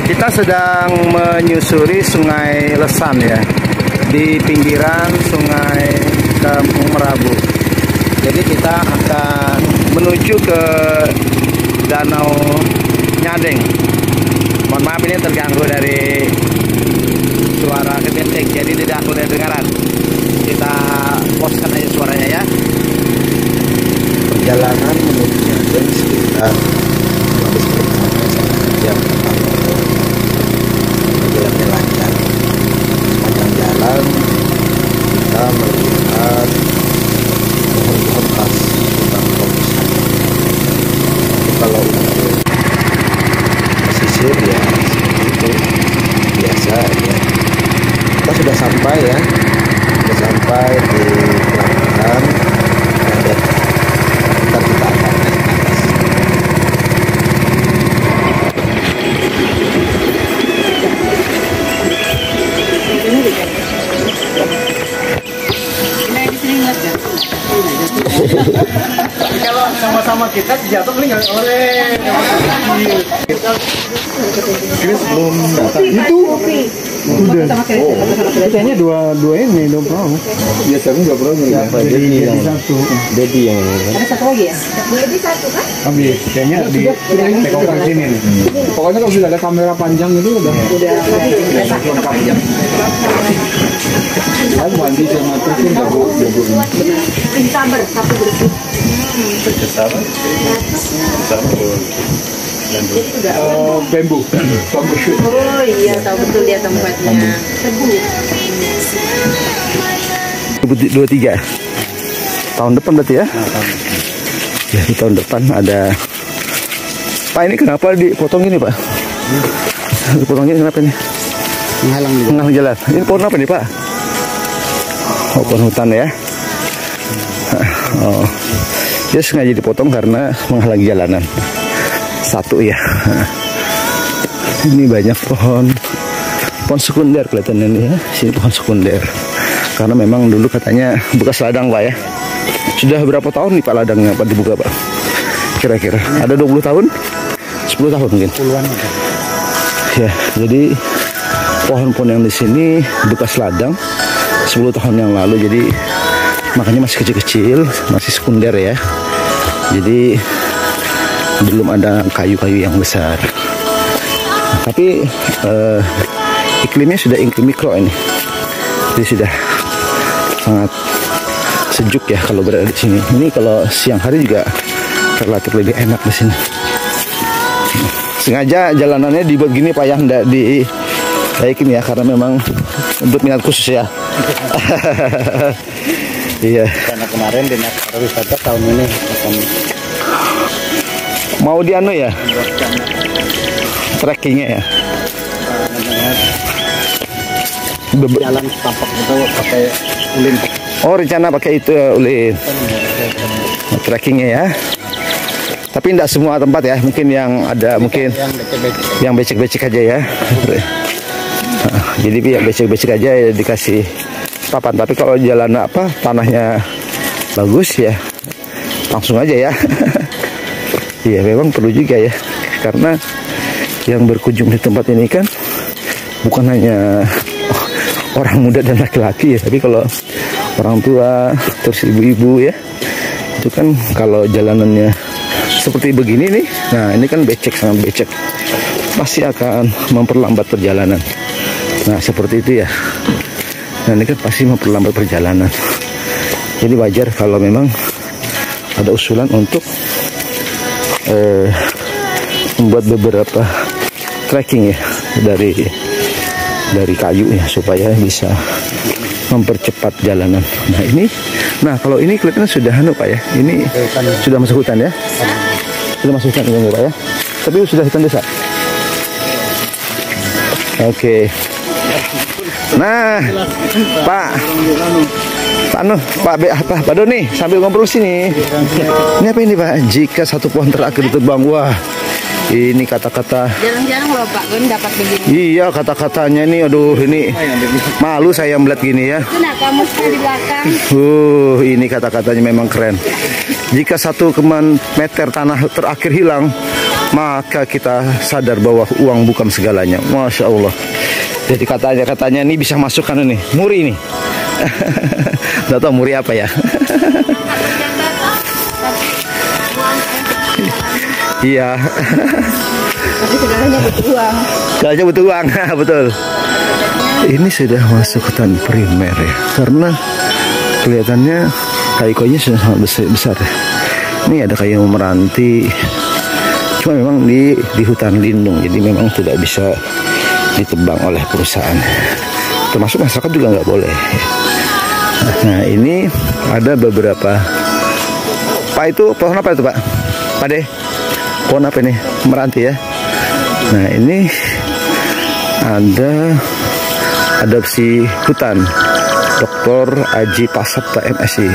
Kita sedang menyusuri Sungai Lesan ya, di pinggiran Sungai Kampung Merabu. Jadi kita akan menuju ke Danau Nyadeng. Mohon maaf ini terganggu dari suara kebetek, jadi tidak kedengaran. Kita poskan aja suaranya ya. Perjalanan menuju Nyadeng sekitar 15 jam. Jalannya lancar. Sepanjang jalan kita melihat pohon-pohon khas hutan tropis. Kalau untuk pesisir ya seperti itu biasa ya. Kita sudah sampai ya, sudah sampai di pelabuhan dan kita akan naik ke atas. Kalau sama-sama kita jatuh ini nggak oleh. Ini sebelum datang itu udah. Biasanya dua ini dua perahu. Biasanya dua perahu ya. Jadi satu. Dedi yang ada satu lagi ya? Dedi satu kan? habis. Kayaknya di tekokan sini nih. Pokoknya kalau sudah ada kamera panjang itu udah lengkap ya. Saya mandi sama tuh jago. Sabar, satu bersih. Bersama. Bambu shoot. Oh iya, tahu betul dia tempatnya. Tebu. 2023 tahun depan berarti ya? Ya di tahun depan ada. Pak ini kenapa dipotong ini Pak? Dipotong ini kenapa nih? Menghalang jalan. Ini pohon apa nih Pak? Oh, pohon hutan ya? Oh, dia sengaja dipotong karena menghalangi jalanan. Satu ya. Ini banyak pohon sekunder kelihatannya nih ya. Sini pohon sekunder. Karena memang dulu katanya bekas ladang Pak ya. Sudah berapa tahun nih Pak ladangnya Pak dibuka Pak? Kira-kira ada 20 tahun? 10 tahun mungkin. Puluhan. Ya, jadi pohon-pohon yang di sini bekas ladang 10 tahun yang lalu, jadi makanya masih kecil-kecil, masih sekunder ya. Jadi belum ada kayu-kayu yang besar. Tapi iklimnya sudah iklim mikro ini. Jadi sudah sangat sejuk ya kalau berada di sini. Ini kalau siang hari juga relatif lebih enak di sini. Sengaja jalanannya dibuat gini Pak ya, enggak di ini ya, karena memang untuk minat khusus ya. Iya. Karena kemarin dinas pariwisata tahun ini akan mau di anu ya, trekkingnya ya. Jalan tampak itu pakai ulin. Oh rencana pakai itu ya, ulin. Trekkingnya ya. Tapi tidak semua tempat ya, mungkin yang ada mungkin yang becek-becek aja ya. Jadi yang becek-becek aja ya dikasih papan. Tapi kalau jalan apa tanahnya bagus ya, langsung aja ya. Iya memang perlu juga ya, karena yang berkunjung di tempat ini kan bukan hanya orang muda dan laki-laki ya, tapi kalau orang tua terus ibu-ibu ya, itu kan kalau jalanannya seperti begini nih, nah ini kan becek, sangat becek, pasti akan memperlambat perjalanan. Nah seperti itu ya. Nah ini kan pasti memperlambat perjalanan. Jadi wajar kalau memang ada usulan untuk membuat beberapa trekking ya dari kayu ya, supaya bisa mempercepat jalanan. Nah ini, nah kalau ini kelihatannya sudah Pak ya, ini sudah masuk hutan ya, sudah masuk hutan ini Pak ya, tapi sudah hutan desa. Oke. Nah, Pak Doni sambil ngobrol sini. Ini apa ini Pak? Jika satu pohon terakhir ditebang, wah ini kata-kata. Jarang-jarang loh Pak Gun dapat begini. Iya kata-katanya nih, aduh ini malu saya melihat gini ya. Itu nah kamu di belakang. Ini kata-katanya memang keren. Jika 1 meter tanah terakhir hilang, maka kita sadar bahwa uang bukan segalanya. Masya Allah. Jadi katanya ini bisa masukkan ini muri ini. Nggak tahu muri apa ya. Iya. Tapi segalanya butuh uang. Segalanya butuh uang, betul. Ini sudah masuk hutan primer ya, karena kelihatannya kayu-kayunya sudah sangat besar ya. Ini ada kayu meranti, cuma memang di hutan lindung, jadi memang tidak bisa ditebang oleh perusahaan. Termasuk masyarakat juga nggak boleh. Nah ini ada beberapa. Pak, itu pohon apa itu Pak? Pak De, pohon apa ini? Meranti ya. Nah ini ada adopsi hutan Dr. Aji Pasapta MSI,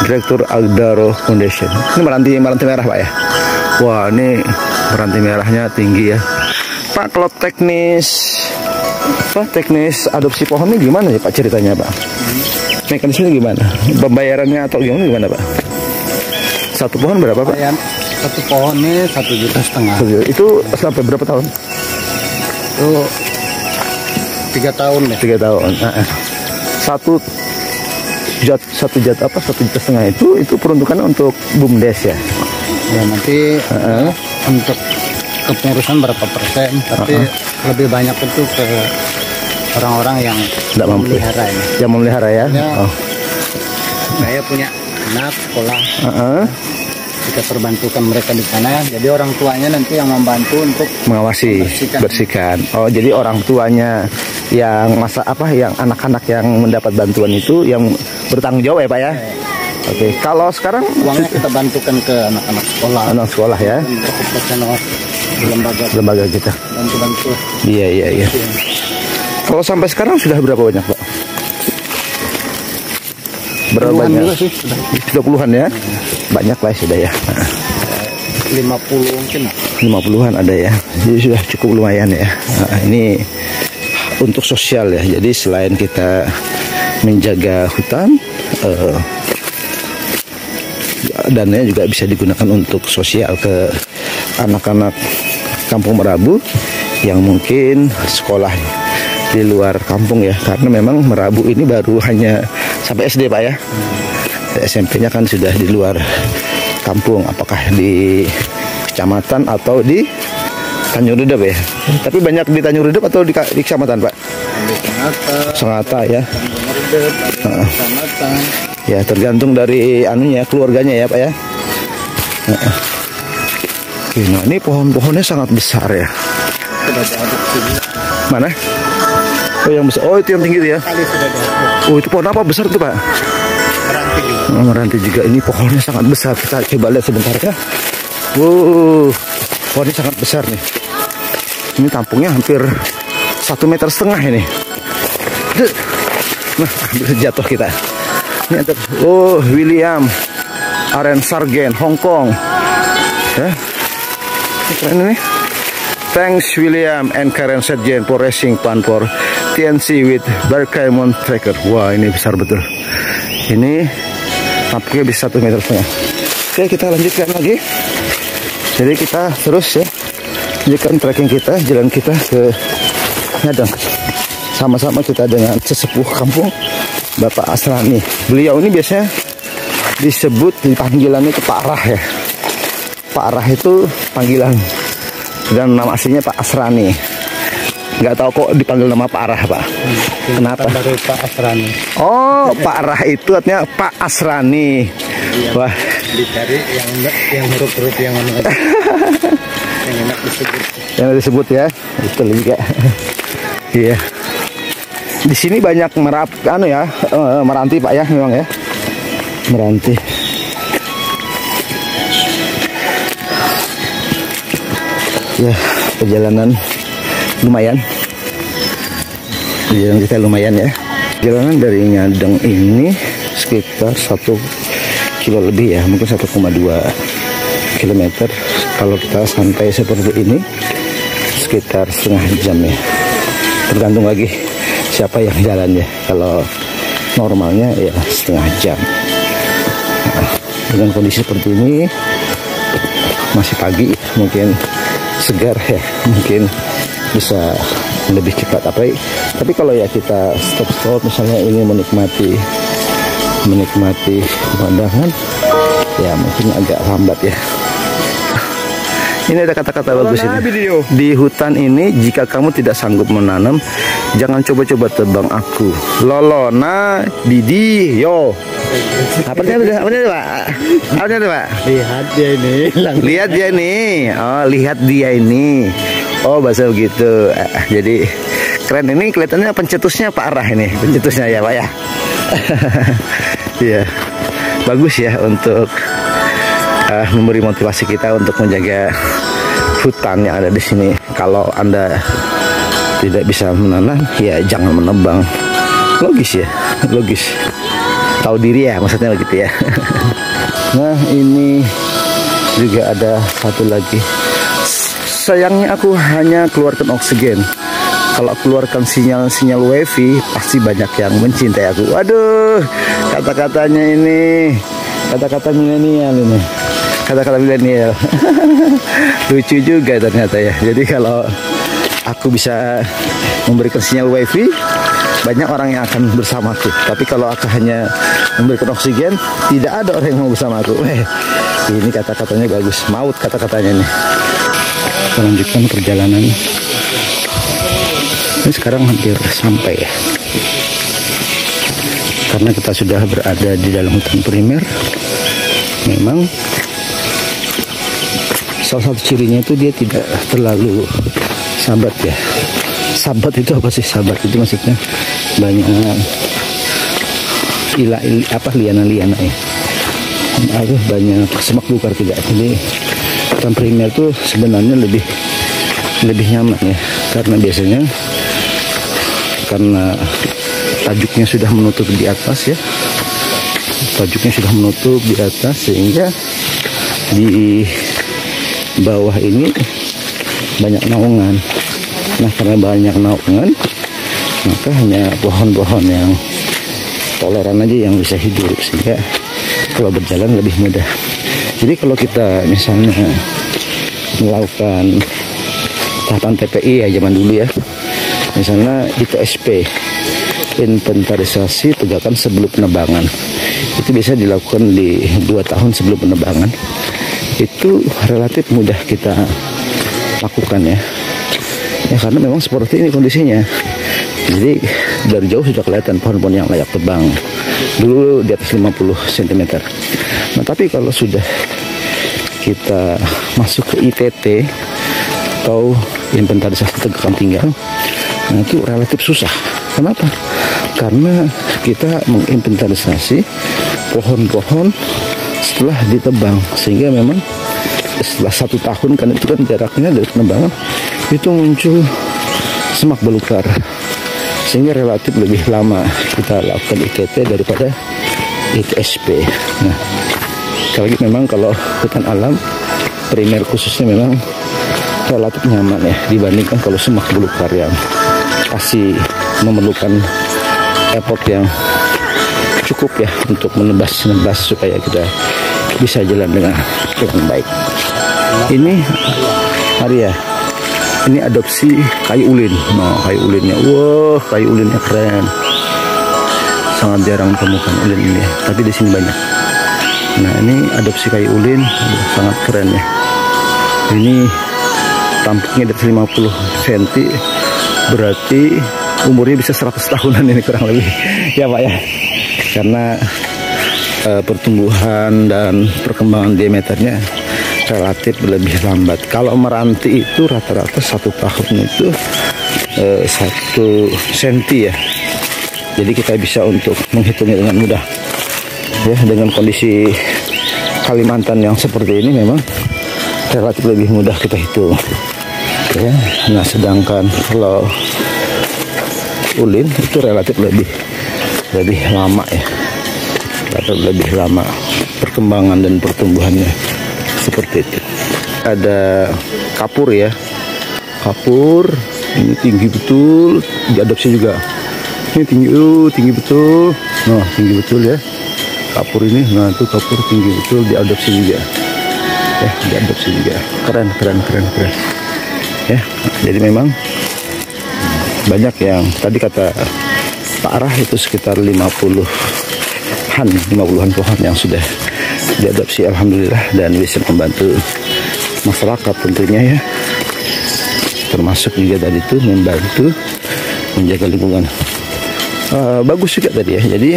Direktur Agdaro Foundation. Ini meranti merah Pak ya. Wah ini meranti merahnya tinggi ya Pak. Kalau teknis adopsi pohon ini gimana ya Pak ceritanya Pak? Mekanisme gimana? Pembayarannya atau gimana Pak? Satu pohon berapa Pak? Satu pohon ini 1,5 juta. Itu sampai berapa tahun? Itu 3 tahun deh. 3 tahun. Satu juta setengah itu peruntukan untuk BUMDes ya. Ya nanti untuk kepengurusan berapa persen, tapi lebih banyak itu ke orang-orang yang tidak mampu memelihara ini. Yang memelihara ya. Saya punya anak sekolah. Kita perbantukan mereka di sana, jadi orang tuanya nanti yang membantu untuk mengawasi, bersihkan. Oh, jadi orang tuanya yang yang anak-anak yang mendapat bantuan itu yang bertanggung jawab ya Pak ya. Oke. Kalau sekarang uangnya kita bantukan ke anak-anak sekolah. Anak sekolah ya. Untuk operasional lembaga kita. Bantu-bantu. Iya. Kalau sampai sekarang sudah berapa banyak Pak? Berapa banyak? Sudah puluhan ya. Banyak lah sudah ya. 50 mungkin. 50-an ada ya. Jadi sudah cukup lumayan ya. Ini untuk sosial ya. Jadi selain kita menjaga hutan, dananya juga bisa digunakan untuk sosial ke anak-anak Kampung Merabu yang mungkin sekolah di luar kampung ya, karena memang Merabu ini baru hanya sampai SD Pak ya. SMP-nya kan sudah di luar kampung, apakah di kecamatan atau di Tanjung Redep ya. Tapi banyak di Tanjung Redep atau di kecamatan Pak? Sengata ya. Ya tergantung dari keluarganya ya Pak ya. Nah ini pohon-pohonnya sangat besar ya. Mana? Oh yang besar. Oh itu yang tinggi itu ya. Oh itu pohon apa besar tuh Pak? Meranti juga. Ini pohonnya sangat besar. Kita coba lihat sebentar ya. Wow, pohonnya sangat besar nih. Ini tampungnya hampir 1,5 meter ini. Nah, hampir jatuh kita. Ini ada, William Aren Sargent, Hong Kong. Ya, ini keren ini. Thanks William and Karen Sargent for racing plan for TNC with Berkeley Tracker. Wah, ini besar betul. Ini tampaknya bisa 1,5 meter. Oke, kita lanjutkan lagi. Jadi kita terus ya, lanjutkan trekking kita, jalan kita ke Nyadang. Sama-sama kita dengan sesepuh kampung Bapak Asrani. Beliau ini biasanya disebut di panggilannya itu Pak Rah ya. Pak Rah itu panggilan, dan nama aslinya Pak Asrani. Nggak tahu kok dipanggil nama Pak Rah Pak. Kenapa? Dari Pak Asrani. Oh, Pak Rah itu artinya Pak Asrani. Wah. Dicari yang huruf-huruf yang enak disebut. Yang disebut ya. Itu juga. Iya. Di sini banyak meranti Pak ya, memang ya. Meranti. Ya, perjalanan lumayan. Perjalanan kita lumayan ya. Perjalanan dari Nyadeng ini sekitar 1 kilo lebih ya, mungkin 1,2 kilometer. Kalau kita santai seperti ini sekitar setengah jam ya. Tergantung lagi siapa yang jalannya. Kalau normalnya ya setengah jam. Nah, dengan kondisi seperti ini masih pagi, mungkin segar ya, mungkin bisa lebih cepat tapi kalau ya kita stop misalnya ini menikmati pemandangan ya mungkin agak lambat ya. Ini ada kata-kata bagus ini. Di hutan ini jika kamu tidak sanggup menanam, jangan coba-coba tebang aku. Lolona Didi yo. Apa itu Pak? Lihat dia ini. Lihat dia nih. Oh, lihat dia ini. Oh, bahasa begitu. Jadi keren ini, kelihatannya pencetusnya Pak Arah ini. Pencetusnya ya Pak ya. Iya. Bagus ya untuk memberi motivasi kita untuk menjaga hutan yang ada di sini. Kalau Anda tidak bisa menanam, ya jangan menebang. Logis ya, logis. Tahu diri ya, maksudnya begitu ya. Nah, ini juga ada satu lagi. Sayangnya aku hanya keluarkan oksigen. Kalau keluarkan sinyal wifi, pasti banyak yang mencintai aku. Waduh, kata-katanya ini, kata-kata milenial ini. Kata-kata milenial. Lucu juga ternyata ya. Jadi kalau aku bisa memberikan sinyal wifi, banyak orang yang akan bersamaku. Tapi kalau aku hanya memberikan oksigen, tidak ada orang yang mau bersama aku. Ini kata-katanya bagus. Maut kata-katanya nih. Kita lanjutkan perjalanan. Ini sekarang hampir sampai ya. Karena kita sudah berada di dalam hutan primer. Memang salah satu cirinya itu dia tidak terlalu sambat ya. Sambat itu apa sih? Sambat itu maksudnya banyak liana-liana ya. Banyak semak belukar tidak. Jadi hutan primer itu sebenarnya lebih nyaman ya. Karena biasanya karena tajuknya sudah menutup di atas ya. Tajuknya sudah menutup di atas sehingga di bawah ini banyak naungan. Nah, karena banyak naungan, maka hanya pohon-pohon yang toleran aja yang bisa hidup, sehingga kalau berjalan lebih mudah. Jadi kalau kita misalnya melakukan tahapan TPI ya zaman dulu ya, misalnya ITSP, inventarisasi tegakan sebelum penebangan, itu bisa dilakukan di 2 tahun sebelum penebangan. Itu relatif mudah kita lakukan ya. Ya karena memang seperti ini kondisinya. Jadi dari jauh sudah kelihatan pohon-pohon yang layak tebang. Dulu di atas 50 cm. Nah, tapi kalau sudah kita masuk ke ITT atau inventarisasi tegakan pinggang, nah itu relatif susah. Kenapa? Karena kita menginventarisasi pohon-pohon setelah ditebang, sehingga memang setelah 1 tahun kan itu kan jaraknya dari penebangan itu muncul semak belukar, sehingga relatif lebih lama kita lakukan ITT daripada ITSP. Nah, apalagi memang kalau hutan alam primer khususnya memang relatif nyaman ya dibandingkan kalau semak belukar yang pasti memerlukan effort yang cukup ya untuk menebas supaya kita bisa jalan dengan baik. Ini Arya, ini adopsi kayu ulin. Nah, kayu ulinnya, wah, kayu ulinnya keren. Sangat jarang temukan ulin ini, tapi di sini banyak. Nah, ini adopsi kayu ulin, sangat keren ya. Ini tampuknya dari 50 cm, berarti umurnya bisa 100 tahunan ini kurang lebih. Ya Pak ya. Karena pertumbuhan dan perkembangan diameternya relatif lebih lambat. Kalau meranti itu rata-rata 1 tahun itu 1 senti ya. Jadi kita bisa untuk menghitungnya dengan mudah. Ya, dengan kondisi Kalimantan yang seperti ini memang relatif lebih mudah kita hitung. Ya, nah sedangkan kalau ulin itu relatif lebih lama ya, lebih lama perkembangan dan pertumbuhannya seperti itu. Ada kapur ya, kapur ini tinggi betul, diadopsi juga. Ini tinggi betul, nah tinggi betul ya kapur ini. Nah itu kapur tinggi betul, diadopsi juga. ya, diadopsi juga. Keren. Ya, jadi memang banyak yang tadi kata Pak Arah itu sekitar 50-an pohon yang sudah diadopsi, alhamdulillah, dan bisa membantu masyarakat tentunya ya, termasuk juga tadi itu membantu menjaga lingkungan. Bagus juga tadi ya, jadi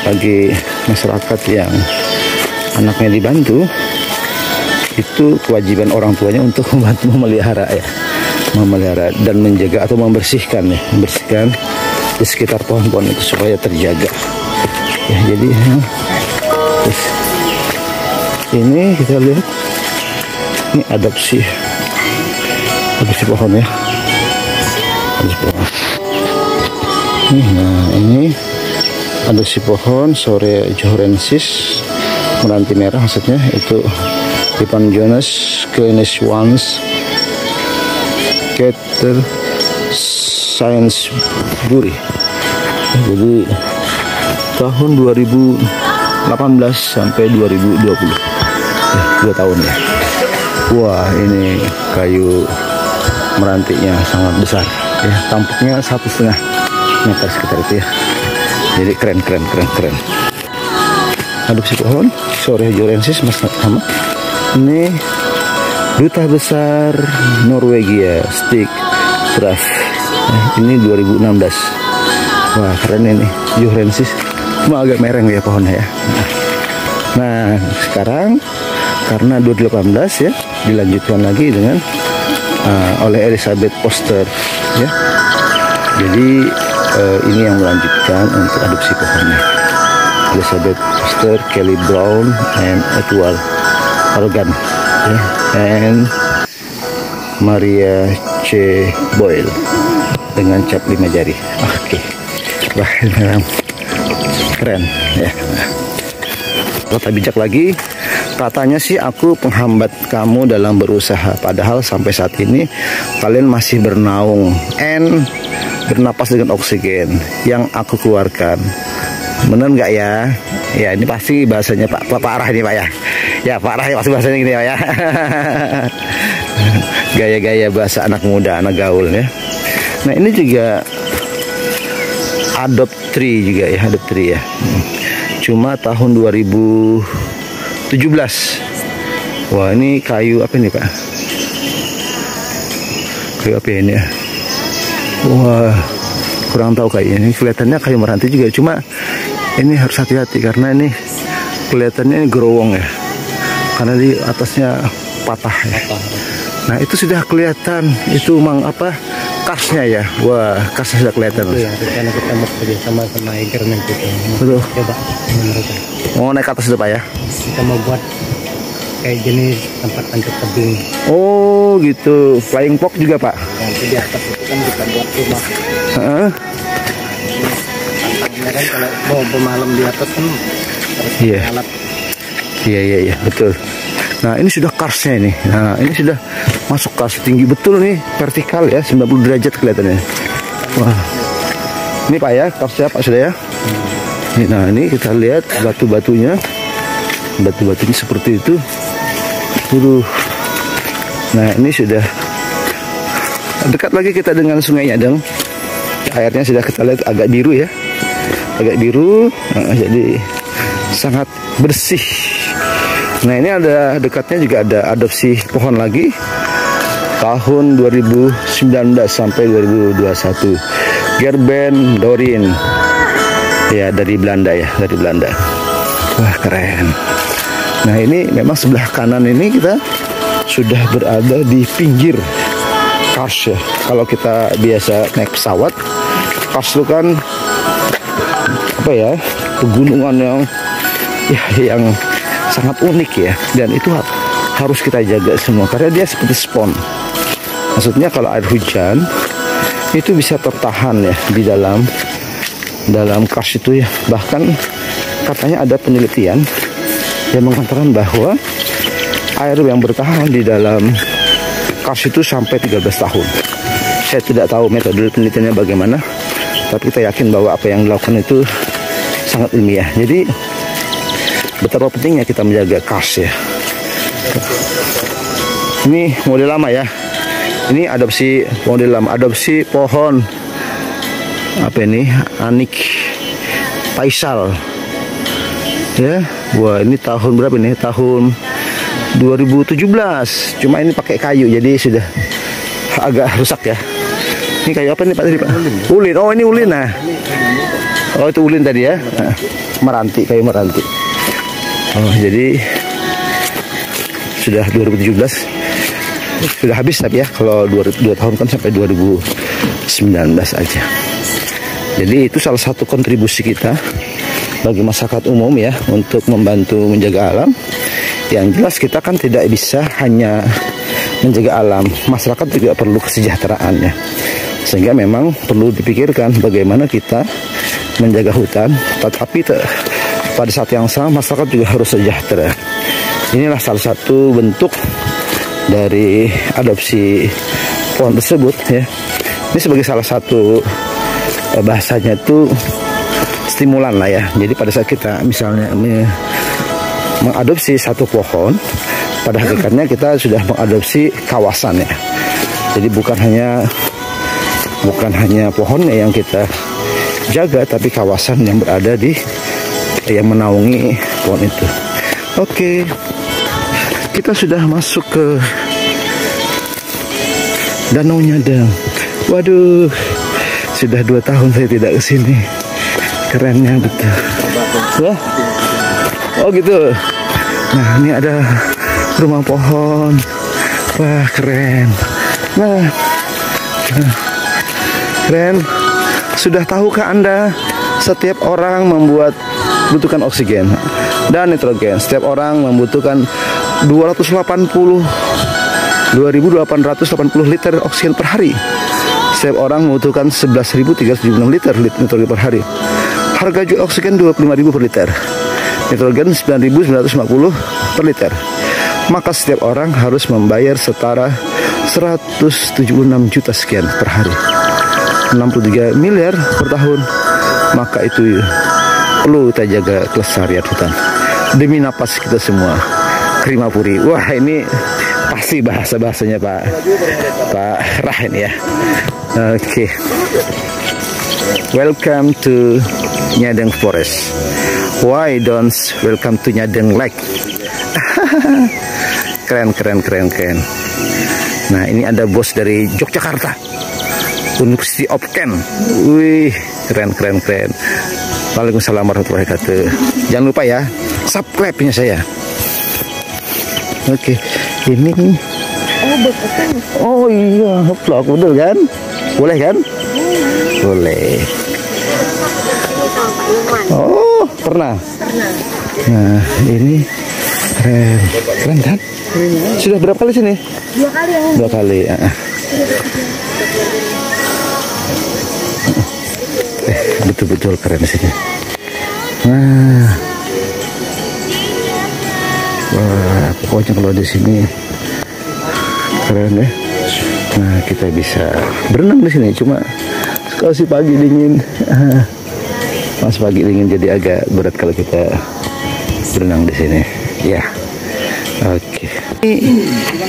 bagi masyarakat yang anaknya dibantu, itu kewajiban orang tuanya untuk membantu memelihara dan menjaga atau membersihkan di sekitar pohon-pohon itu supaya terjaga ya. Jadi terus ini kita lihat, ini adopsi pohon ya, adopsi pohon. Nah ini adopsi pohon sore Johrensis meranti merah, maksudnya itu Epiphanius Cliniswans Keter Sainsbury. Jadi tahun 2018 sampai 2020 2 tahun ya. Wah, ini kayu merantinya sangat besar ya, tampuknya 1,5 meter sekitar itu ya. Jadi keren. Adopsi pohon sore Johrensis Mas Ahmad. Ini Duta Besar Norwegia Stig Braff. Ini 2016. Wah, keren ini Johrensis. Cuma agak mereng ya pohonnya ya. Nah, sekarang karena 2018 ya, dilanjutkan lagi dengan oleh Elizabeth Foster ya. Jadi ini yang melanjutkan untuk adopsi pohonnya. Elizabeth Foster, Kelly Brown, and Edward Organ ya, and Maria C. Boyle dengan cap 5 jari. Oke. Wah, ini memang keren ya. Kata bijak lagi, katanya sih aku penghambat kamu dalam berusaha, padahal sampai saat ini kalian masih bernaung and bernapas dengan oksigen yang aku keluarkan. Bener nggak ya? Ya ini pasti bahasanya Pak Arah ini Pak ya. Ya Pak Arah pasti bahasanya gini Pak ya. Gaya-gaya bahasa anak muda, anak gaul ya. Nah ini juga adoptri juga ya, adoptri ya. Cuma tahun 2017. Wah ini kayu apa ini Pak? Kayu apa ini ya? Wah kurang tahu kayak ini. Kelihatannya kayu meranti juga, cuma ini harus hati-hati karena ini kelihatannya ini gerowong ya, karena di atasnya patah ya. Nah itu sudah kelihatan itu karsnya ya. Wah karsnya sudah kelihatan. Itu ya, karena kita mau kerja sama Egerman kita. Betul. Coba mereka. Mau naik ke atas itu Pak ya? Kita mau buat kayak jenis tempat panjat tebing. Oh gitu, flying fox juga Pak? Nanti di atas itu kan kita buat rumah. Tantangannya kan kalau mau bermalam di atas kan harus alat. Iya betul. Nah ini sudah karsnya ini. Nah ini sudah masuk kars tinggi betul nih, vertikal ya, 90 derajat kelihatannya. Wah. Ini Pak ya, karsnya Pak sudah ya. Nah ini kita lihat batu-batunya seperti itu. Nah ini sudah dekat lagi kita dengan Sungai Nyadeng. Airnya sudah kita lihat agak biru ya, jadi sangat bersih. Nah ini ada dekatnya juga ada adopsi pohon lagi tahun 2019 sampai 2021. Gerben Dorin ya, dari Belanda ya, dari Belanda. Wah keren. Nah ini memang sebelah kanan ini kita sudah berada di pinggir kars ya. Kalau kita biasa naik pesawat, kars itu kan pegunungan yang sangat unik ya, dan itu harus kita jaga semua karena dia seperti spon. Maksudnya kalau air hujan itu bisa tertahan ya di dalam kars itu ya. Bahkan katanya ada penelitian yang mengatakan bahwa air yang bertahan di dalam kars itu sampai 13 tahun. Saya tidak tahu metode penelitiannya bagaimana, tapi kita yakin bahwa apa yang dilakukan itu sangat ilmiah. Jadi betapa pentingnya kita menjaga kars ya. Ini model lama ya. Ini adopsi model lama, adopsi pohon apa ini? Anik Faisal. Ya, wah ini tahun berapa ini? Tahun 2017. Cuma ini pakai kayu, jadi sudah agak rusak ya. Ini kayu apa nih Pak tadi Pak? Ulin. Oh ini ulin nah. Oh itu ulin tadi ya. Nah, meranti, kayu meranti. Oh jadi sudah 2017. Sudah habis tapi ya, kalau 2 tahun kan sampai 2019 aja. Jadi itu salah satu kontribusi kita bagi masyarakat umum ya, untuk membantu menjaga alam. Yang jelas kita kan tidak bisa hanya menjaga alam, masyarakat juga perlu kesejahteraannya. Sehingga memang perlu dipikirkan bagaimana kita menjaga hutan, tetapi pada saat yang sama masyarakat juga harus sejahtera. Inilah salah satu bentuk dari adopsi pohon tersebut ya. Ini sebagai salah satu bahasanya itu stimulan lah ya. Jadi pada saat kita misalnya mengadopsi satu pohon, pada hakikatnya kita sudah mengadopsi kawasan ya. Jadi bukan hanya pohonnya yang kita jaga, tapi kawasan yang berada yang menaungi pohon itu. Oke, kita sudah masuk ke Danau Nyadeng. Waduh, sudah 2 tahun saya tidak kesini. Kerennya betul. Wah. Oh gitu. Nah ini ada rumah pohon. Wah keren. Nah, keren. Sudah tahukah Anda, setiap orang membutuhkan oksigen dan nitrogen. Setiap orang membutuhkan 280 2.880 liter oksigen per hari. Setiap orang membutuhkan 11.376 liter nitrogen per hari. Harga jual oksigen 25.000 per liter, nitrogen 9.950 per liter. Maka setiap orang harus membayar setara 176 juta sekian per hari, 63 miliar per tahun. Maka itu perlu kita jaga kelestarian hutan demi napas kita semua. Krimapuri. Wah ini pasti bahasanya Pak Rahen ya. Oke. Welcome to Nyadeng Forest. Why don't welcome to Nyadeng Lake? Keren. Nah ini ada bos dari Yogyakarta, University of Kent. Wih keren. Waalaikumsalam warahmatullahi wabarakatuh. Jangan lupa ya, subscribe-nya saya. Oke, ini. Oh iya, vlog betul kan? Boleh kan? Boleh. Oh, pernah. Nah, ini keren kan? Sudah berapa kali sini? 2 kali ya. 2 kali. Betul-betul keren di sini. Nah. Wah, pokoknya kalau di sini keren ya. Nah, kita bisa berenang di sini. Cuma kalau si pagi dingin, pas pagi dingin jadi agak berat kalau kita berenang di sini. Ya, oke.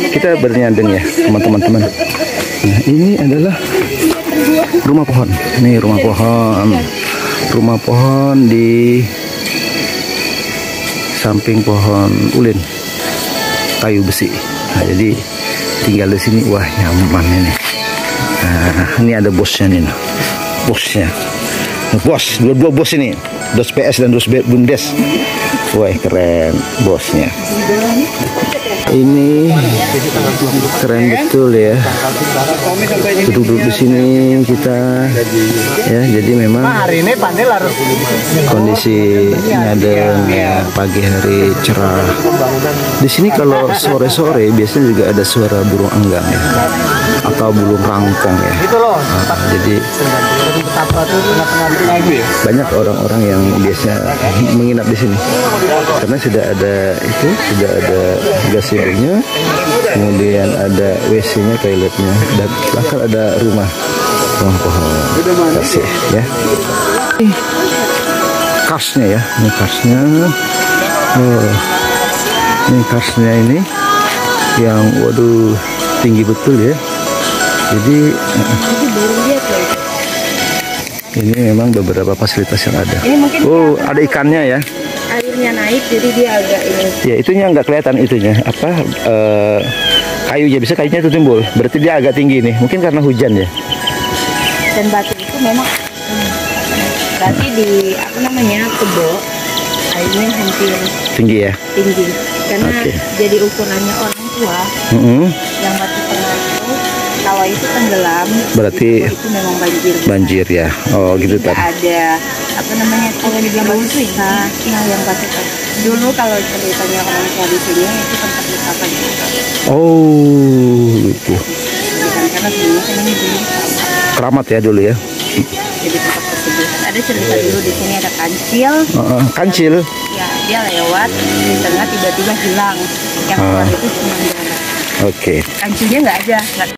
Kita bernyadeng ya, teman-teman. Nah, ini adalah rumah pohon. Ini rumah pohon di samping pohon ulin, kayu besi. Nah, jadi tinggal di sini, wah nyaman ini. Nah, ini ada bosnya nih, bosnya, bos, dua bos ini, dos PS dan dos Bumdes. Wah keren bosnya. Ini keren betul ya. Duduk di sini kita ya. Jadi memang kondisi Nyadeng ya, pagi hari cerah. Di sini kalau sore-sore biasanya juga ada suara burung enggang ya, atau burung rangkong ya. Nah, jadi banyak orang-orang yang biasa menginap di sini karena sudah ada gazebo-nya, kemudian ada WC-nya, toiletnya, dan bahkan ada rumah pohon kasih ya. Karsnya ya, ini karsnya. Oh, ini karsnya ini yang waduh tinggi betul ya. Jadi Itu baru lihat loh. ini memang beberapa fasilitas yang ada. Ini mungkin Oh, karena ada ikannya ya. airnya naik jadi dia agak ini. Ya, itunya nggak kelihatan itunya. Apa kayunya bisa kayunya itu timbul. Berarti dia agak tinggi nih. Mungkin karena hujan ya. Dan batu itu memang berarti di apa namanya Kebo airnya hampir Tinggi ya. tinggi karena Oke. jadi ukurannya orang tua Mm-mm. yang batu tengah itu sawah itu tenggelam. Berarti di Kebo itu memang banjir. Banjir ya. Oh gitu Tidak kan. ada apa namanya kalau dibilang batu susah. Nah yang batu dulu kalau ceritanya orang tua di sini itu tempat wisata gitu. Oh gitu. Bukan karena dulu kan ini dulu sawah. Keramat ya dulu ya. Jadi tempat kesuburan. Ada cerita dulu di sini ada kancil. Kancil. Ya dia lewat di tengah tiba-tiba hilang. Yang keluar itu cuma darah. Oke. Kancilnya nggak ada. Nggak